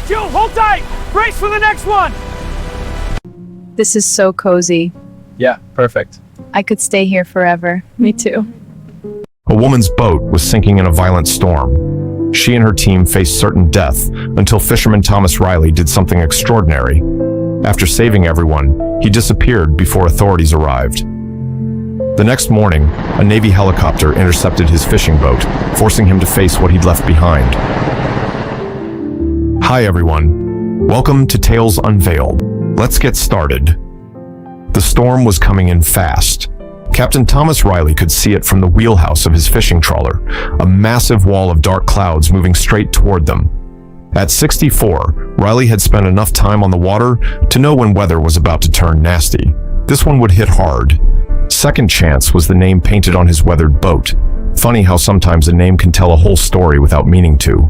Jill, hold tight! Brace for the next one! This is so cozy. Yeah, perfect. I could stay here forever. Me too. A woman's boat was sinking in a violent storm. She and her team faced certain death until fisherman Thomas Riley did something extraordinary. After saving everyone, he disappeared before authorities arrived. The next morning, a Navy helicopter intercepted his fishing boat, forcing him to face what he'd left behind. Hi everyone. Welcome to Tales Unveiled. Let's get started. The storm was coming in fast. Captain Thomas Riley could see it from the wheelhouse of his fishing trawler, a massive wall of dark clouds moving straight toward them. At 64, Riley had spent enough time on the water to know when weather was about to turn nasty. This one would hit hard. Second Chance was the name painted on his weathered boat. Funny how sometimes a name can tell a whole story without meaning to.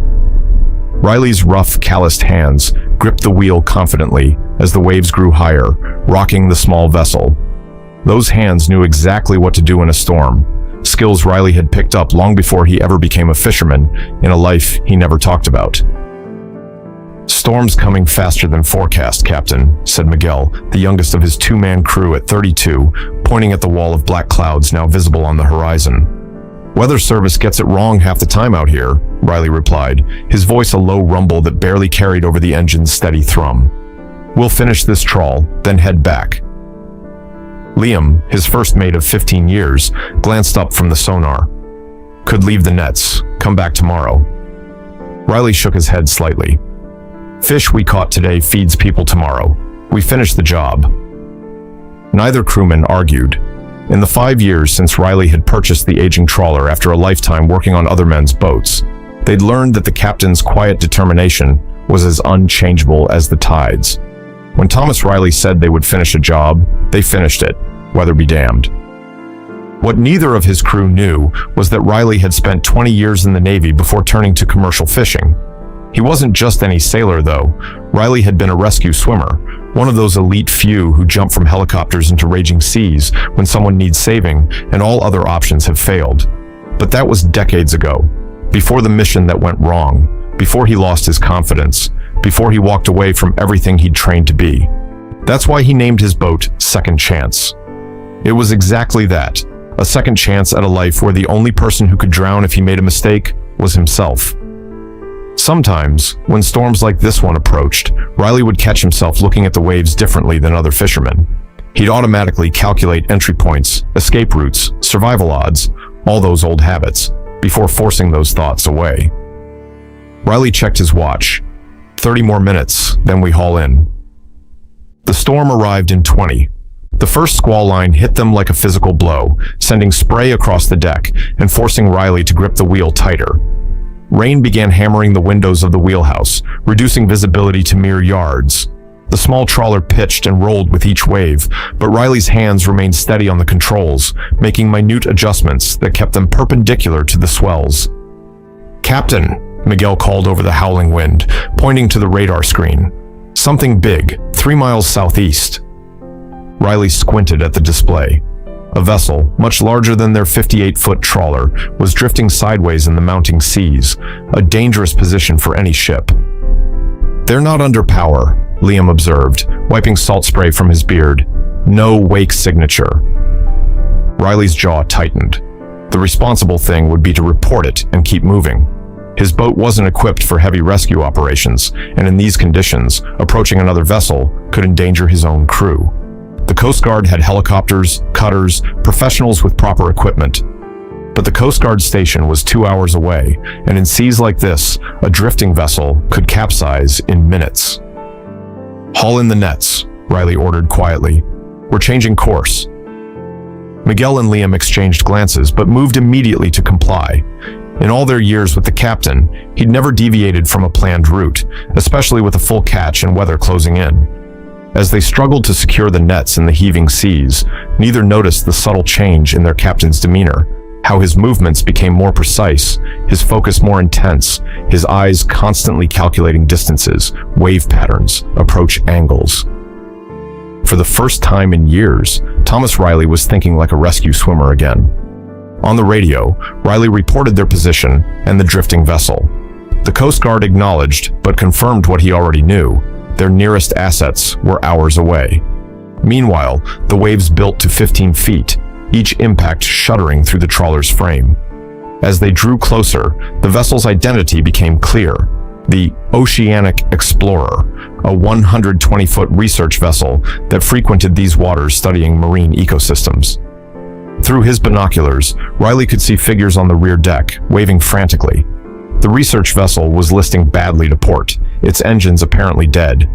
Riley's rough, calloused hands gripped the wheel confidently as the waves grew higher, rocking the small vessel. Those hands knew exactly what to do in a storm, skills Riley had picked up long before he ever became a fisherman in a life he never talked about. "Storm's coming faster than forecast, Captain," said Miguel, the youngest of his two-man crew at 32, pointing at the wall of black clouds now visible on the horizon. "Weather service gets it wrong half the time out here," Riley replied, his voice a low rumble that barely carried over the engine's steady thrum. "We'll finish this trawl, then head back." Liam, his first mate of 15 years, glanced up from the sonar. "Could leave the nets. Come back tomorrow." Riley shook his head slightly. "Fish we caught today feeds people tomorrow. We finished the job." Neither crewman argued. In the 5 years since Riley had purchased the aging trawler after a lifetime working on other men's boats, they'd learned that the captain's quiet determination was as unchangeable as the tides. When Thomas Riley said they would finish a job, they finished it, weather be damned. What neither of his crew knew was that Riley had spent 20 years in the Navy before turning to commercial fishing. He wasn't just any sailor, though. Riley had been a rescue swimmer, one of those elite few who jump from helicopters into raging seas when someone needs saving and all other options have failed. But that was decades ago, before the mission that went wrong, before he lost his confidence, before he walked away from everything he'd trained to be. That's why he named his boat Second Chance. It was exactly that, a second chance at a life where the only person who could drown if he made a mistake was himself. Sometimes, when storms like this one approached, Riley would catch himself looking at the waves differently than other fishermen. He'd automatically calculate entry points, escape routes, survival odds, all those old habits, before forcing those thoughts away. Riley checked his watch. 30 more minutes, then we haul in. The storm arrived in 20. The first squall line hit them like a physical blow, sending spray across the deck and forcing Riley to grip the wheel tighter. Rain began hammering the windows of the wheelhouse, reducing visibility to mere yards. The small trawler pitched and rolled with each wave, but Riley's hands remained steady on the controls, making minute adjustments that kept them perpendicular to the swells. "Captain," Miguel called over the howling wind, pointing to the radar screen. "Something big, 3 miles southeast." Riley squinted at the display. A vessel, much larger than their 58-foot trawler, was drifting sideways in the mounting seas, a dangerous position for any ship. "They're not under power," Liam observed, wiping salt spray from his beard. "No wake signature." Riley's jaw tightened. The responsible thing would be to report it and keep moving. His boat wasn't equipped for heavy rescue operations, and in these conditions, approaching another vessel could endanger his own crew. The Coast Guard had helicopters, cutters, professionals with proper equipment. But the Coast Guard station was 2 hours away, and in seas like this, a drifting vessel could capsize in minutes. "Haul in the nets," Riley ordered quietly. "We're changing course." Miguel and Liam exchanged glances, but moved immediately to comply. In all their years with the captain, he'd never deviated from a planned route, especially with a full catch and weather closing in. As they struggled to secure the nets in the heaving seas, neither noticed the subtle change in their captain's demeanor, how his movements became more precise, his focus more intense, his eyes constantly calculating distances, wave patterns, approach angles. For the first time in years, Thomas Riley was thinking like a rescue swimmer again. On the radio, Riley reported their position and the drifting vessel. The Coast Guard acknowledged, but confirmed what he already knew. Their nearest assets were hours away. Meanwhile, the waves built to 15 feet, each impact shuddering through the trawler's frame. As they drew closer, the vessel's identity became clear. The Oceanic Explorer, a 120-foot research vessel that frequented these waters studying marine ecosystems. Through his binoculars, Riley could see figures on the rear deck, waving frantically. The research vessel was listing badly to port, its engines apparently dead.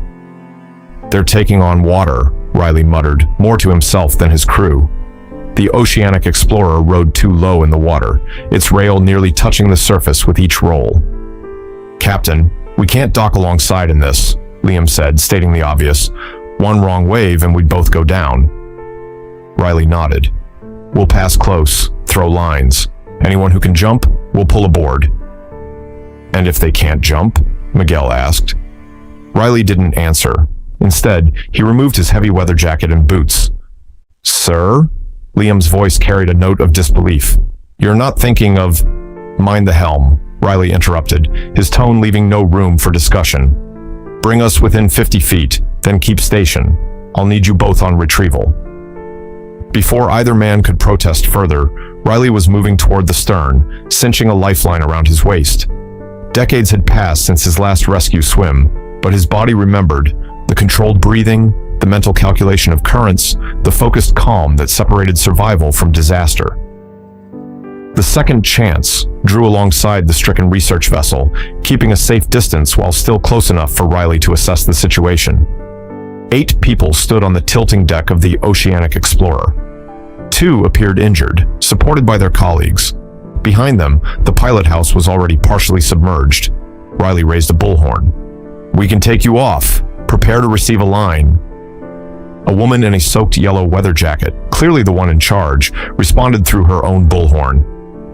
"They're taking on water," Riley muttered, more to himself than his crew. The Oceanic Explorer rode too low in the water, its rail nearly touching the surface with each roll. "Captain, we can't dock alongside in this," Liam said, stating the obvious. "One wrong wave and we'd both go down." Riley nodded. "We'll pass close, throw lines. Anyone who can jump, we'll pull aboard." "And if they can't jump?" Miguel asked. Riley didn't answer. Instead, he removed his heavy weather jacket and boots. "Sir?" Liam's voice carried a note of disbelief. "You're not thinking of—" "Mind the helm," Riley interrupted, his tone leaving no room for discussion. "Bring us within 50 feet, then keep station. I'll need you both on retrieval." Before either man could protest further, Riley was moving toward the stern, cinching a lifeline around his waist. Decades had passed since his last rescue swim, but his body remembered the controlled breathing, the mental calculation of currents, the focused calm that separated survival from disaster. The Second Chance drew alongside the stricken research vessel, keeping a safe distance while still close enough for Riley to assess the situation. 8 people stood on the tilting deck of the Oceanic Explorer. 2 appeared injured, supported by their colleagues. Behind them, the pilot house was already partially submerged. Riley raised a bullhorn. "We can take you off. Prepare to receive a line." A woman in a soaked yellow weather jacket, clearly the one in charge, responded through her own bullhorn.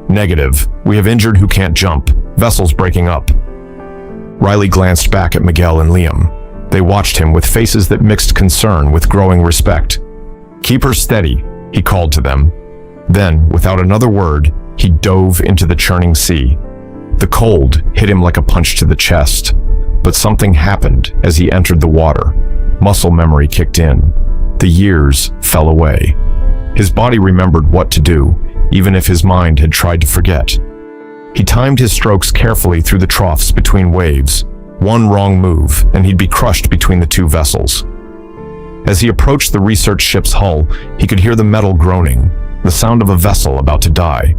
"Negative. We have injured who can't jump. Vessel's breaking up." Riley glanced back at Miguel and Liam. They watched him with faces that mixed concern with growing respect. "Keep her steady," he called to them. Then, without another word, he dove into the churning sea. The cold hit him like a punch to the chest. But something happened as he entered the water. Muscle memory kicked in. The years fell away. His body remembered what to do, even if his mind had tried to forget. He timed his strokes carefully through the troughs between waves. One wrong move, and he'd be crushed between the 2 vessels. As he approached the research ship's hull, he could hear the metal groaning, the sound of a vessel about to die.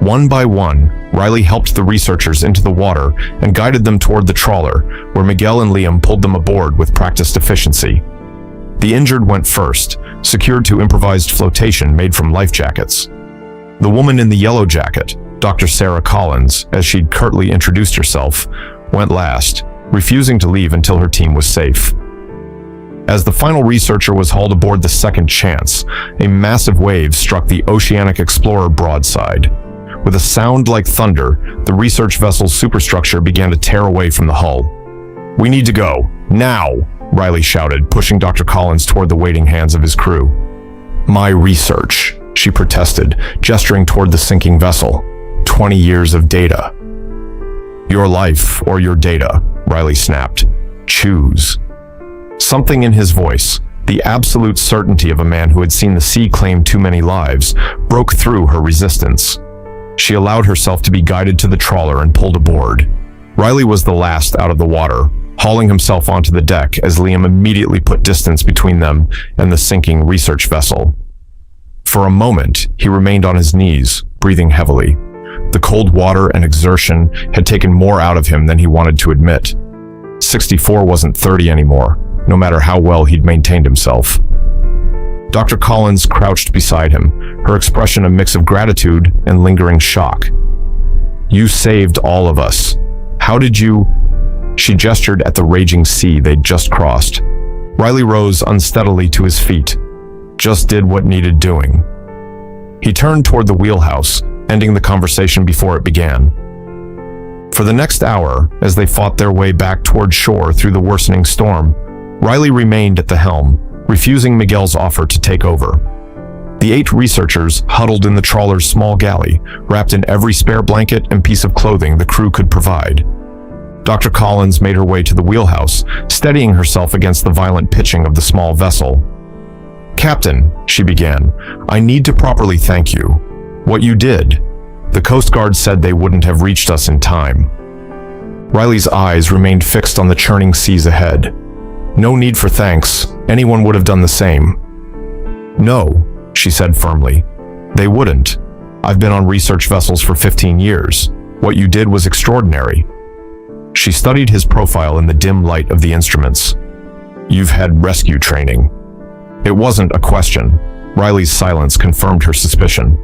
One by one, Riley helped the researchers into the water and guided them toward the trawler, where Miguel and Liam pulled them aboard with practiced efficiency. The injured went first, secured to improvised flotation made from life jackets. The woman in the yellow jacket, Dr. Sarah Collins, as she'd curtly introduced herself, went last, refusing to leave until her team was safe. As the final researcher was hauled aboard the Second Chance, a massive wave struck the Oceanic Explorer broadside. With a sound like thunder, the research vessel's superstructure began to tear away from the hull. "We need to go, now!" Riley shouted, pushing Dr. Collins toward the waiting hands of his crew. "My research," she protested, gesturing toward the sinking vessel. 20 years of data." "Your life or your data," Riley snapped. "Choose." Something in his voice, the absolute certainty of a man who had seen the sea claim too many lives, broke through her resistance. She allowed herself to be guided to the trawler and pulled aboard. Riley was the last out of the water, hauling himself onto the deck as Liam immediately put distance between them and the sinking research vessel. For a moment, he remained on his knees, breathing heavily. The cold water and exertion had taken more out of him than he wanted to admit. 64 wasn't 30 anymore, no matter how well he'd maintained himself. Dr. Collins crouched beside him, her expression a mix of gratitude and lingering shock. "You saved all of us. How did you—" She gestured at the raging sea they'd just crossed. Riley rose unsteadily to his feet. "Just did what needed doing." He turned toward the wheelhouse, ending the conversation before it began. For the next hour, as they fought their way back toward shore through the worsening storm, Riley remained at the helm, refusing Miguel's offer to take over. The 8 researchers huddled in the trawler's small galley, wrapped in every spare blanket and piece of clothing the crew could provide. Dr. Collins made her way to the wheelhouse, steadying herself against the violent pitching of the small vessel. "Captain," she began, "I need to properly thank you. What you did. The Coast Guard said they wouldn't have reached us in time." Riley's eyes remained fixed on the churning seas ahead. "No need for thanks. Anyone would have done the same." "No," she said firmly. "They wouldn't. I've been on research vessels for 15 years. What you did was extraordinary." She studied his profile in the dim light of the instruments. "You've had rescue training." It wasn't a question. Riley's silence confirmed her suspicion.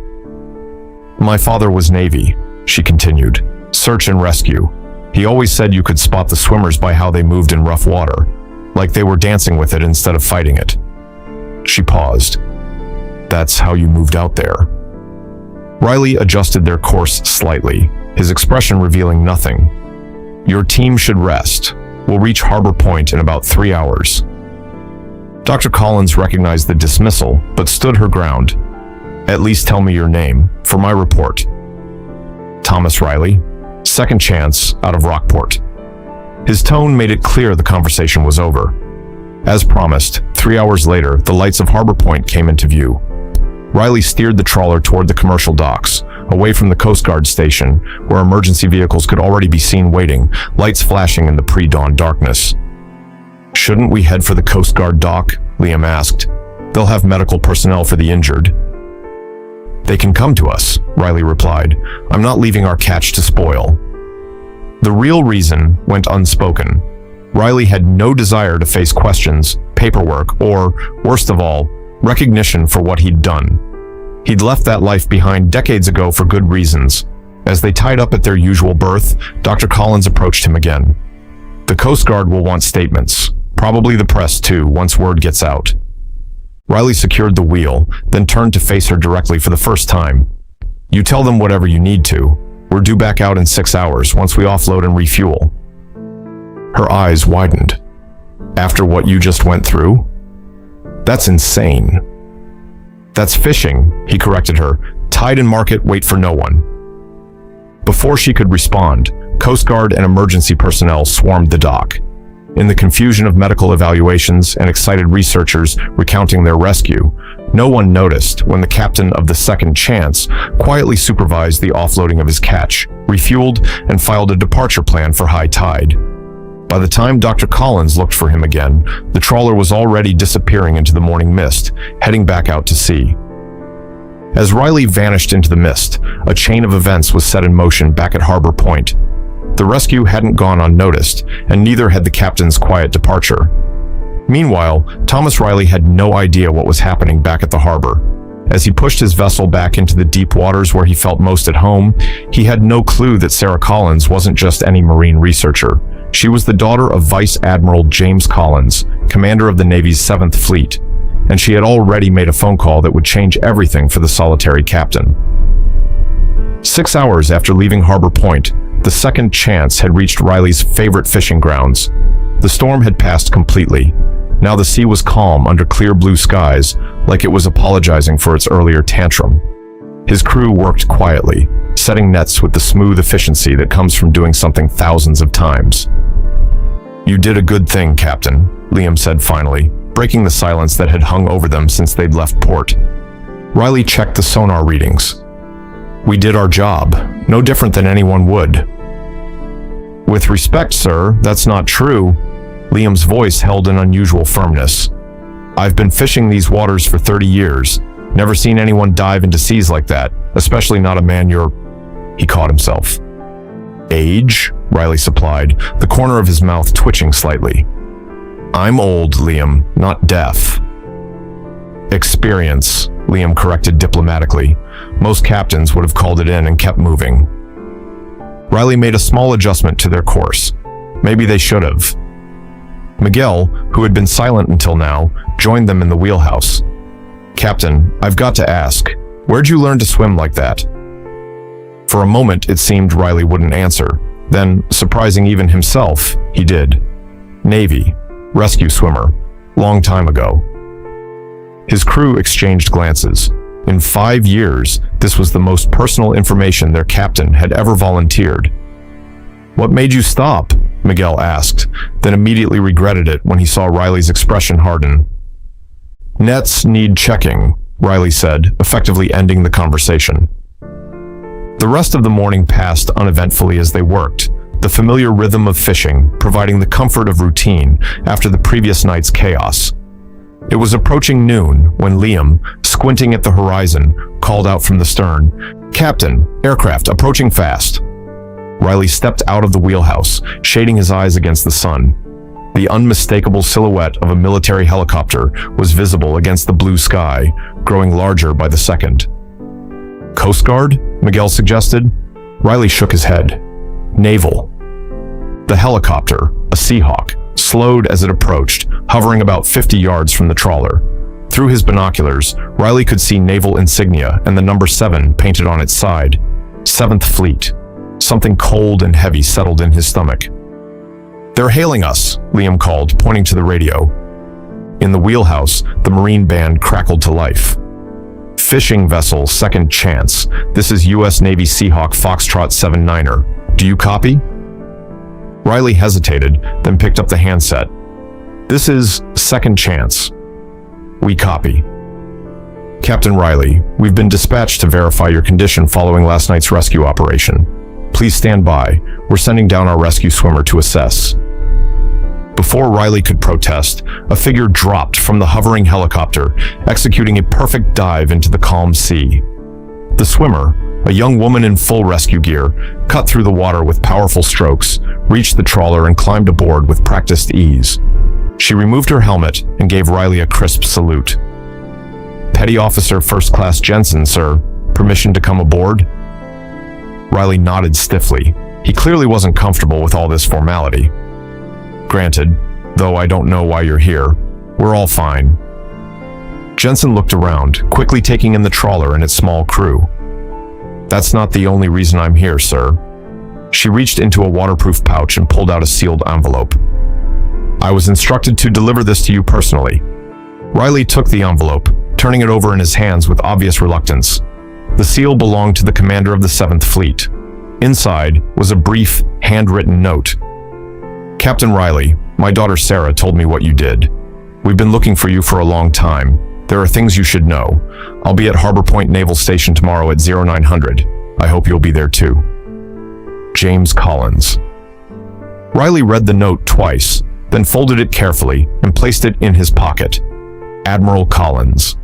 "My father was Navy," she continued. "Search and rescue. He always said you could spot the swimmers by how they moved in rough water, like they were dancing with it instead of fighting it." She paused. "That's how you moved out there." Riley adjusted their course slightly, his expression revealing nothing. "Your team should rest. We'll reach Harbor Point in about 3 hours." Dr. Collins recognized the dismissal, but stood her ground. "At least tell me your name, for my report." "Thomas Riley, second chance out of Rockport." His tone made it clear the conversation was over. As promised, 3 hours later, the lights of Harbor Point came into view. Riley steered the trawler toward the commercial docks, away from the Coast Guard station, where emergency vehicles could already be seen waiting, lights flashing in the pre-dawn darkness. "Shouldn't we head for the Coast Guard dock?" Liam asked. "They'll have medical personnel for the injured." "They can come to us," Riley replied. "I'm not leaving our catch to spoil." The real reason went unspoken. Riley had no desire to face questions, paperwork, or, worst of all, recognition for what he'd done. He'd left that life behind decades ago for good reasons. As they tied up at their usual berth, Dr. Collins approached him again. "The Coast Guard will want statements. Probably the press too, once word gets out." Riley secured the wheel, then turned to face her directly for the first time. "You tell them whatever you need to. We're due back out in 6 hours, once we offload and refuel." Her eyes widened. "After what you just went through? That's insane." "That's fishing," he corrected her. "Tide and market wait for no one." Before she could respond, Coast Guard and emergency personnel swarmed the dock. In the confusion of medical evaluations and excited researchers recounting their rescue, no one noticed when the captain of the Second Chance quietly supervised the offloading of his catch, refueled, and filed a departure plan for high tide. By the time Dr. Collins looked for him again, the trawler was already disappearing into the morning mist, heading back out to sea. As Riley vanished into the mist, a chain of events was set in motion back at Harbor Point. The rescue hadn't gone unnoticed, and neither had the captain's quiet departure. Meanwhile, Thomas Riley had no idea what was happening back at the harbor. As he pushed his vessel back into the deep waters where he felt most at home, he had no clue that Sarah Collins wasn't just any marine researcher. She was the daughter of Vice Admiral James Collins, commander of the Navy's 7th Fleet, and she had already made a phone call that would change everything for the solitary captain. 6 hours after leaving Harbor Point, the Second Chance had reached Riley's favorite fishing grounds. The storm had passed completely. Now the sea was calm under clear blue skies, like it was apologizing for its earlier tantrum. His crew worked quietly, setting nets with the smooth efficiency that comes from doing something thousands of times. "You did a good thing, Captain," Liam said finally, breaking the silence that had hung over them since they'd left port. Riley checked the sonar readings. "We did our job, no different than anyone would." "With respect, sir, that's not true." Liam's voice held an unusual firmness. "I've been fishing these waters for 30 years. Never seen anyone dive into seas like that, especially not a man your..." He caught himself. "Age?" Riley supplied, the corner of his mouth twitching slightly. "I'm old, Liam, not deaf." "Experience," Liam corrected diplomatically. Most captains would have called it in and kept moving. Riley made a small adjustment to their course. Maybe they should have. Miguel, who had been silent until now, joined them in the wheelhouse. "Captain, I've got to ask, where'd you learn to swim like that?" For a moment, it seemed Riley wouldn't answer. Then, surprising even himself, he did. "Navy. Rescue swimmer. Long time ago." His crew exchanged glances. In 5 years, this was the most personal information their captain had ever volunteered. "What made you stop?" Miguel asked, then immediately regretted it when he saw Riley's expression harden. "Nets need checking," Riley said, effectively ending the conversation. The rest of the morning passed uneventfully as they worked, the familiar rhythm of fishing providing the comfort of routine after the previous night's chaos. It was approaching noon when Liam, squinting at the horizon, called out from the stern, "Captain, aircraft approaching fast." Riley stepped out of the wheelhouse, shading his eyes against the sun. The unmistakable silhouette of a military helicopter was visible against the blue sky, growing larger by the second. "Coast Guard?" Miguel suggested. Riley shook his head. "Naval." The helicopter, a Seahawk, slowed as it approached, hovering about 50 yards from the trawler. Through his binoculars, Riley could see naval insignia and the number 7 painted on its side. 7th Fleet. Something cold and heavy settled in his stomach. "They're hailing us," Liam called, pointing to the radio. In the wheelhouse, the Marine band crackled to life. "Fishing vessel Second Chance. This is U.S. Navy Seahawk Foxtrot 79er. Do you copy?" Riley hesitated, then picked up the handset. "This is Second Chance. We copy." "Captain Riley, we've been dispatched to verify your condition following last night's rescue operation. Please stand by. We're sending down our rescue swimmer to assess." Before Riley could protest, a figure dropped from the hovering helicopter, executing a perfect dive into the calm sea. The swimmer, a young woman in full rescue gear, cut through the water with powerful strokes, reached the trawler and climbed aboard with practiced ease. She removed her helmet and gave Riley a crisp salute. "Petty Officer First Class Jensen, sir. Permission to come aboard?" Riley nodded stiffly. He clearly wasn't comfortable with all this formality. "Granted, though I don't know why you're here. We're all fine." Jensen looked around, quickly taking in the trawler and its small crew. "That's not the only reason I'm here, sir." She reached into a waterproof pouch and pulled out a sealed envelope. "I was instructed to deliver this to you personally." Riley took the envelope, turning it over in his hands with obvious reluctance. The seal belonged to the commander of the 7th Fleet. Inside was a brief, handwritten note. "Captain Riley, my daughter Sarah told me what you did. We've been looking for you for a long time. There are things you should know. I'll be at Harbor Point Naval Station tomorrow at 0900. I hope you'll be there too. James Collins." Riley read the note twice, then folded it carefully and placed it in his pocket. Admiral Collins.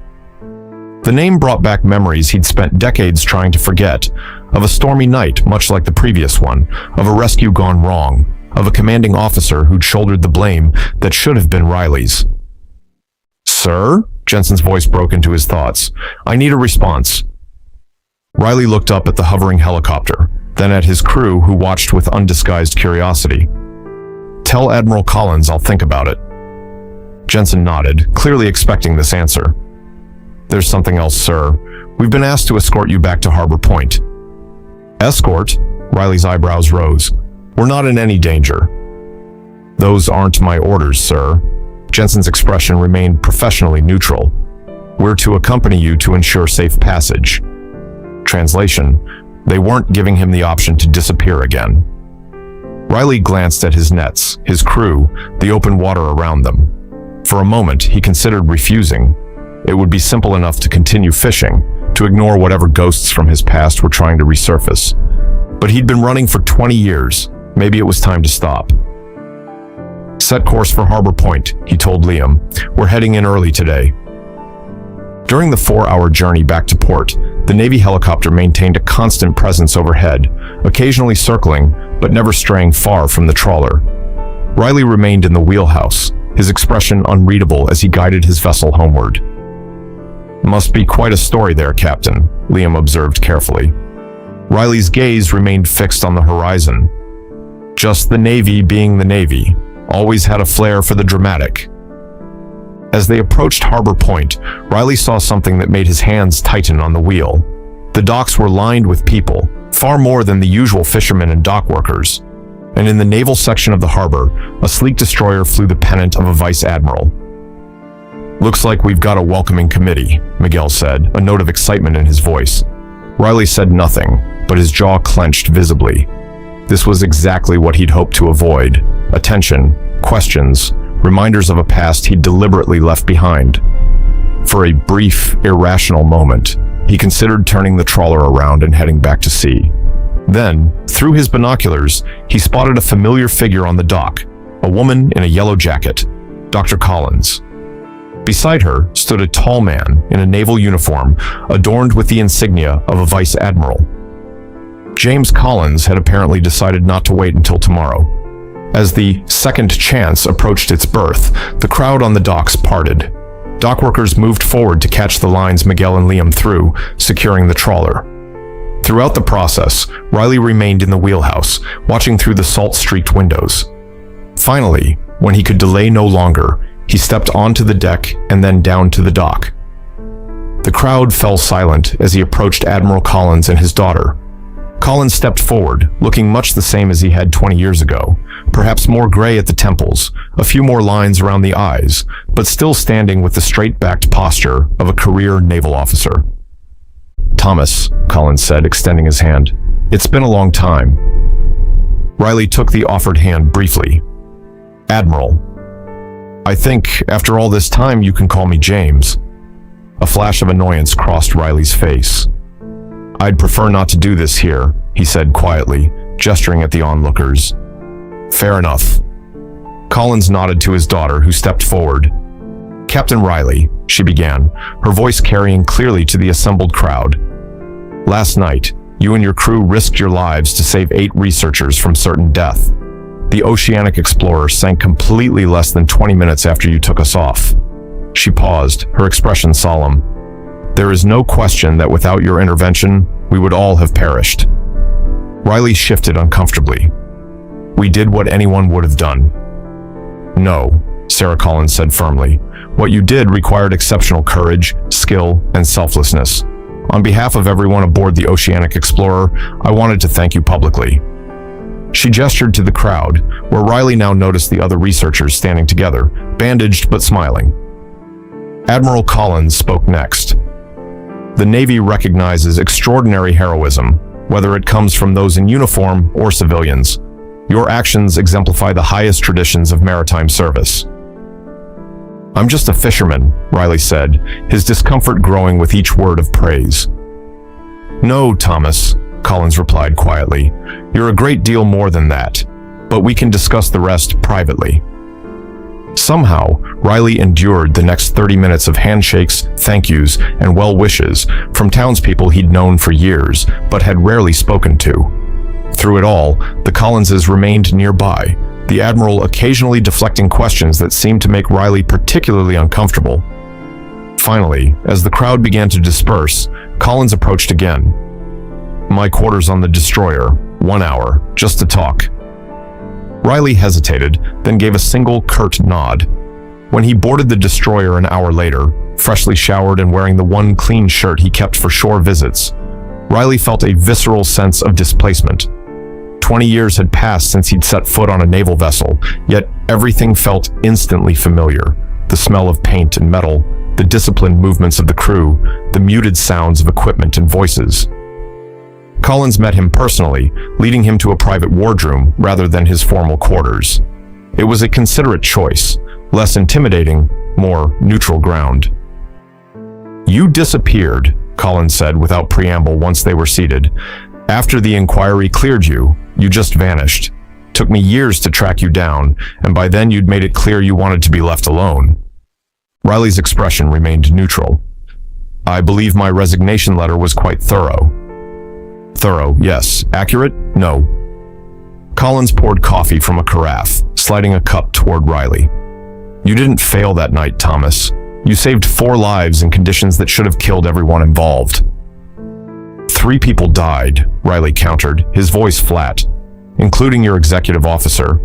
The name brought back memories he'd spent decades trying to forget, of a stormy night much like the previous one, of a rescue gone wrong, of a commanding officer who'd shouldered the blame that should have been Riley's. "Sir?" Jensen's voice broke into his thoughts. "I need a response." Riley looked up at the hovering helicopter, then at his crew who watched with undisguised curiosity. "Tell Admiral Collins I'll think about it." Jensen nodded, clearly expecting this answer. "There's something else, sir. We've been asked to escort you back to Harbor Point." "Escort?" Riley's eyebrows rose. "We're not in any danger." "Those aren't my orders, sir." Jensen's expression remained professionally neutral. "We're to accompany you to ensure safe passage." Translation: they weren't giving him the option to disappear again. Riley glanced at his nets, his crew, the open water around them. For a moment, he considered refusing. It would be simple enough to continue fishing, to ignore whatever ghosts from his past were trying to resurface. But he'd been running for 20 years. Maybe it was time to stop. "Set course for Harbor Point," he told Liam. "We're heading in early today." During the 4-hour journey back to port, the Navy helicopter maintained a constant presence overhead, occasionally circling, but never straying far from the trawler. Riley remained in the wheelhouse, his expression unreadable as he guided his vessel homeward. "Must be quite a story there, Captain," Liam observed carefully. Riley's gaze remained fixed on the horizon. Just the Navy being the Navy, always had a flair for the dramatic. As they approached Harbor Point, Riley saw something that made his hands tighten on the wheel. The docks were lined with people, far more than the usual fishermen and dock workers. And in the naval section of the harbor, a sleek destroyer flew the pennant of a vice admiral. "Looks like we've got a welcoming committee," Miguel said, a note of excitement in his voice. Riley said nothing, but his jaw clenched visibly. This was exactly what he'd hoped to avoid: attention, questions, reminders of a past he'd deliberately left behind. For a brief, irrational moment, he considered turning the trawler around and heading back to sea. Then, through his binoculars, he spotted a familiar figure on the dock, a woman in a yellow jacket, Dr. Collins. Beside her stood a tall man in a naval uniform adorned with the insignia of a vice admiral. James Collins had apparently decided not to wait until tomorrow. As the second chance approached its birth, the crowd on the docks parted. Dockworkers moved forward to catch the lines Miguel and Liam threw, securing the trawler. Throughout the process, Riley remained in the wheelhouse, watching through the salt-streaked windows. Finally, when he could delay no longer, he stepped onto the deck and then down to the dock. The crowd fell silent as he approached Admiral Collins and his daughter. Collins stepped forward, looking much the same as he had 20 years ago, perhaps more gray at the temples, a few more lines around the eyes, but still standing with the straight-backed posture of a career naval officer. "Thomas," Collins said, extending his hand. "It's been a long time." Riley took the offered hand briefly. "Admiral, I think, after all this time, you can call me James." A flash of annoyance crossed Riley's face. "I'd prefer not to do this here," he said quietly, gesturing at the onlookers. "Fair enough." Collins nodded to his daughter, who stepped forward. "Captain Riley," she began, her voice carrying clearly to the assembled crowd. "Last night, you and your crew risked your lives to save 8 researchers from certain death. The Oceanic Explorer sank completely less than 20 minutes after you took us off." She paused, her expression solemn. "There is no question that without your intervention, we would all have perished." Riley shifted uncomfortably. "We did what anyone would have done." "No," Sarah Collins said firmly. "What you did required exceptional courage, skill, and selflessness. On behalf of everyone aboard the Oceanic Explorer, I wanted to thank you publicly." She gestured to the crowd, where Riley now noticed the other researchers standing together, bandaged but smiling. Admiral Collins spoke next. "The Navy recognizes extraordinary heroism, whether it comes from those in uniform or civilians. Your actions exemplify the highest traditions of maritime service." "I'm just a fisherman," Riley said, his discomfort growing with each word of praise. "No, Thomas," Collins replied quietly. "You're a great deal more than that, but we can discuss the rest privately." Somehow, Riley endured the next 30 minutes of handshakes, thank yous, and well wishes from townspeople he'd known for years, but had rarely spoken to. Through it all, the Collinses remained nearby, the Admiral occasionally deflecting questions that seemed to make Riley particularly uncomfortable. Finally, as the crowd began to disperse, Collins approached again. "My quarters on the destroyer, 1 hour, just to talk." Riley hesitated, then gave a single curt nod. When he boarded the destroyer an hour later, freshly showered and wearing the one clean shirt he kept for shore visits, Riley felt a visceral sense of displacement. 20 years had passed since he'd set foot on a naval vessel, yet everything felt instantly familiar. The smell of paint and metal, the disciplined movements of the crew, the muted sounds of equipment and voices. Collins met him personally, leading him to a private wardroom rather than his formal quarters. It was a considerate choice, less intimidating, more neutral ground. "You disappeared," Collins said without preamble once they were seated. "After the inquiry cleared you, you just vanished. Took me years to track you down, and by then you'd made it clear you wanted to be left alone." Riley's expression remained neutral. "I believe my resignation letter was quite thorough." "Thorough, yes. Accurate? No." Collins poured coffee from a carafe, sliding a cup toward Riley. "You didn't fail that night, Thomas. You saved 4 lives in conditions that should have killed everyone involved." 3 people died, Riley countered, his voice flat, "including your executive officer.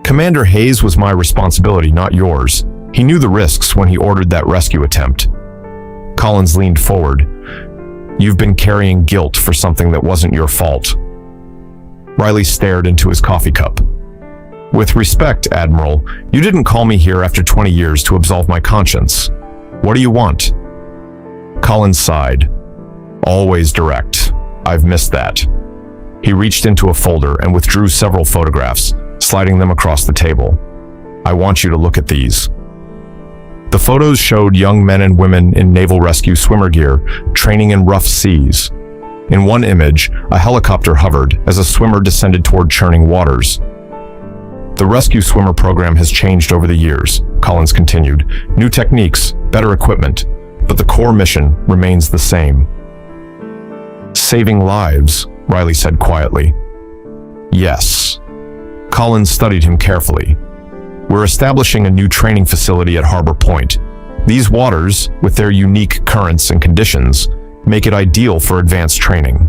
Commander Hayes was my responsibility, not yours. He knew the risks when he ordered that rescue attempt." Collins leaned forward. "You've been carrying guilt for something that wasn't your fault." Riley stared into his coffee cup. With respect, Admiral, you didn't call me here after 20 years to absolve my conscience. What do you want? Collins sighed. Always direct. I've missed that. He reached into a folder and withdrew several photographs, sliding them across the table. I want you to look at these. The photos showed young men and women in naval rescue swimmer gear, training in rough seas. In one image, a helicopter hovered as a swimmer descended toward churning waters. The rescue swimmer program has changed over the years, Collins continued. New techniques, better equipment, but the core mission remains the same. Saving lives, Riley said quietly. Yes. Collins studied him carefully. We're establishing a new training facility at Harbor Point. These waters, with their unique currents and conditions, make it ideal for advanced training.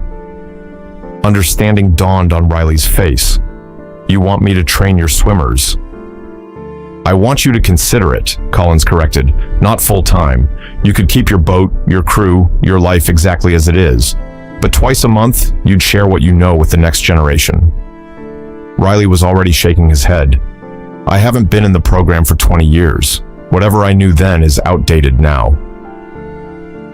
Understanding dawned on Riley's face. You want me to train your swimmers? I want you to consider it, Collins corrected. Not full-time. You could keep your boat, your crew, your life exactly as it is. But twice a month, you'd share what you know with the next generation. Riley was already shaking his head. I haven't been in the program for 20 years. Whatever I knew then is outdated now.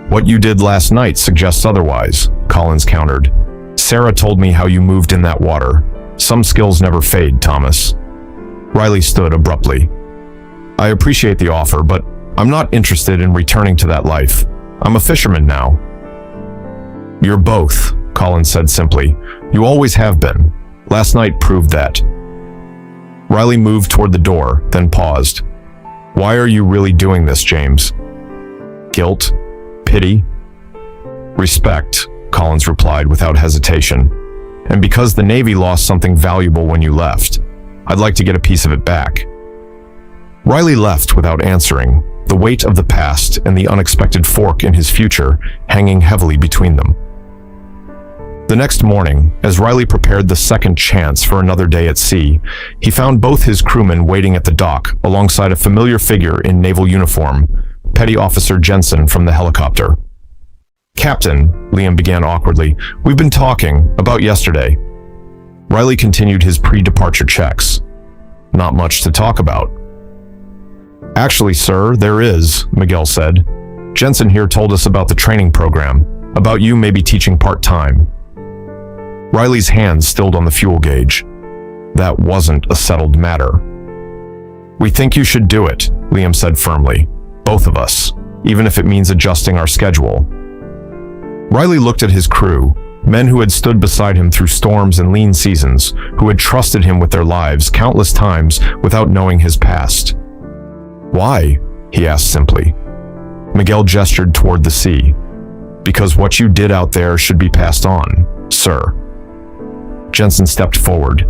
What you did last night suggests otherwise, Collins countered. Sarah told me how you moved in that water. Some skills never fade, Thomas. Riley stood abruptly. I appreciate the offer, but I'm not interested in returning to that life. I'm a fisherman now. You're both, Collins said simply. You always have been. Last night proved that. Riley moved toward the door, then paused. Why are you really doing this, James? Guilt? Pity? Respect, Collins replied without hesitation. And because the Navy lost something valuable when you left, I'd like to get a piece of it back. Riley left without answering, the weight of the past and the unexpected fork in his future hanging heavily between them. The next morning, as Riley prepared the second chance for another day at sea, he found both his crewmen waiting at the dock alongside a familiar figure in naval uniform, Petty Officer Jensen from the helicopter. Captain, Liam began awkwardly, we've been talking about yesterday. Riley continued his pre-departure checks. Not much to talk about. Actually, sir, there is, Miguel said. Jensen here told us about the training program, about you maybe teaching part-time. Riley's hands stilled on the fuel gauge. That wasn't a settled matter. We think you should do it, Liam said firmly. Both of us, even if it means adjusting our schedule. Riley looked at his crew, men who had stood beside him through storms and lean seasons, who had trusted him with their lives countless times without knowing his past. Why? He asked simply. Miguel gestured toward the sea. Because what you did out there should be passed on, sir. Jensen stepped forward.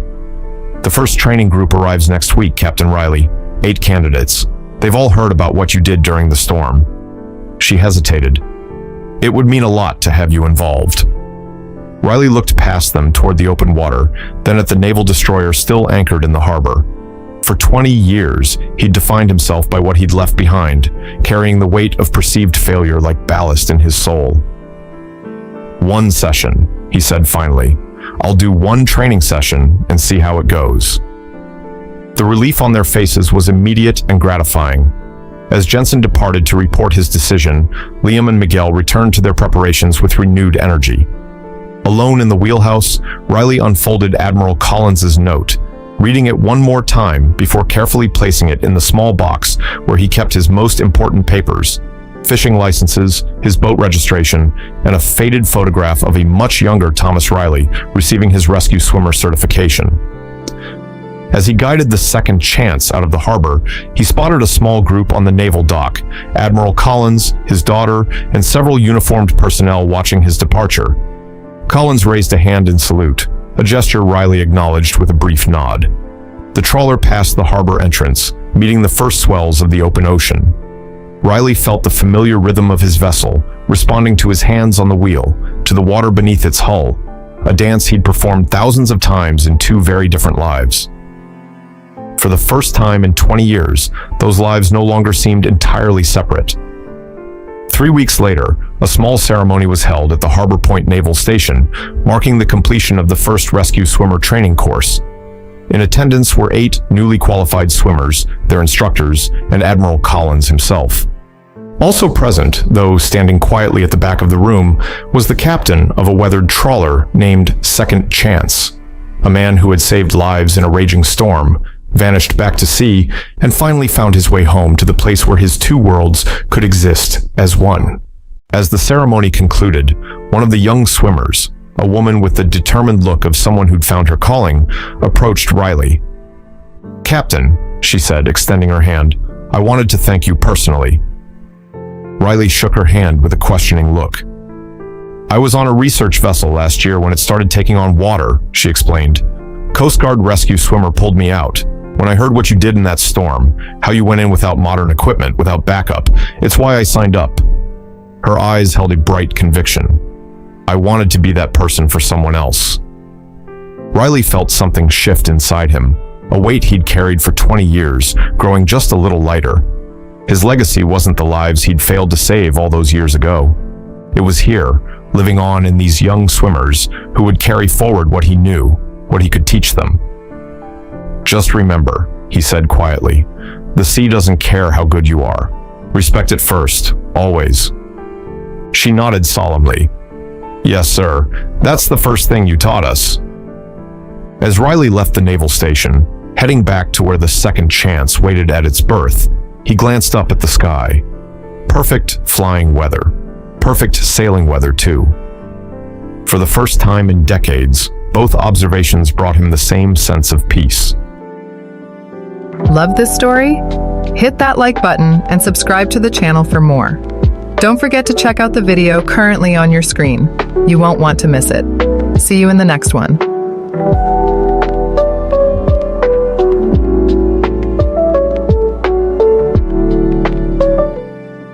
The first training group arrives next week, Captain Riley. 8 candidates. They've all heard about what you did during the storm. She hesitated. It would mean a lot to have you involved. Riley looked past them toward the open water, then at the naval destroyer still anchored in the harbor. For 20 years, he'd defined himself by what he'd left behind, carrying the weight of perceived failure like ballast in his soul. One session, he said finally. I'll do one training session and see how it goes. The relief on their faces was immediate and gratifying. As Jensen departed to report his decision, Liam and Miguel returned to their preparations with renewed energy. Alone in the wheelhouse, Riley unfolded Admiral Collins's note, reading it one more time before carefully placing it in the small box where he kept his most important papers, fishing licenses, his boat registration, and a faded photograph of a much younger Thomas Riley receiving his rescue swimmer certification. As he guided the second chance out of the harbor, he spotted a small group on the naval dock, Admiral Collins, his daughter, and several uniformed personnel watching his departure. Collins raised a hand in salute, a gesture Riley acknowledged with a brief nod. The trawler passed the harbor entrance, meeting the first swells of the open ocean. Riley felt the familiar rhythm of his vessel, responding to his hands on the wheel, to the water beneath its hull, a dance he'd performed thousands of times in 2 very different lives. For the first time in 20 years, those lives no longer seemed entirely separate. 3 weeks later, a small ceremony was held at the Harbor Point Naval Station, marking the completion of the first rescue swimmer training course. In attendance were 8 newly qualified swimmers, their instructors, and Admiral Collins himself. Also present, though standing quietly at the back of the room, was the captain of a weathered trawler named Second Chance, a man who had saved lives in a raging storm, vanished back to sea, and finally found his way home to the place where his two worlds could exist as one. As the ceremony concluded, one of the young swimmers, a woman with the determined look of someone who'd found her calling, approached Riley. "Captain," she said, extending her hand, "I wanted to thank you personally." Riley shook her hand with a questioning look. "I was on a research vessel last year when it started taking on water," she explained. "Coast Guard rescue swimmer pulled me out. When I heard what you did in that storm, how you went in without modern equipment, without backup, it's why I signed up." Her eyes held a bright conviction. I wanted to be that person for someone else. Riley felt something shift inside him, a weight he'd carried for 20 years, growing just a little lighter. His legacy wasn't the lives he'd failed to save all those years ago. It was here, living on in these young swimmers who would carry forward what he knew, what he could teach them. "Just remember," he said quietly, "the sea doesn't care how good you are. Respect it first, always." She nodded solemnly. "Yes, sir. That's the first thing you taught us." As Riley left the naval station, heading back to where the Second Chance waited at its berth, he glanced up at the sky. Perfect flying weather. Perfect sailing weather, too. For the first time in decades, both observations brought him the same sense of peace. Love this story? Hit that like button and subscribe to the channel for more. Don't forget to check out the video currently on your screen. You won't want to miss it. See you in the next one.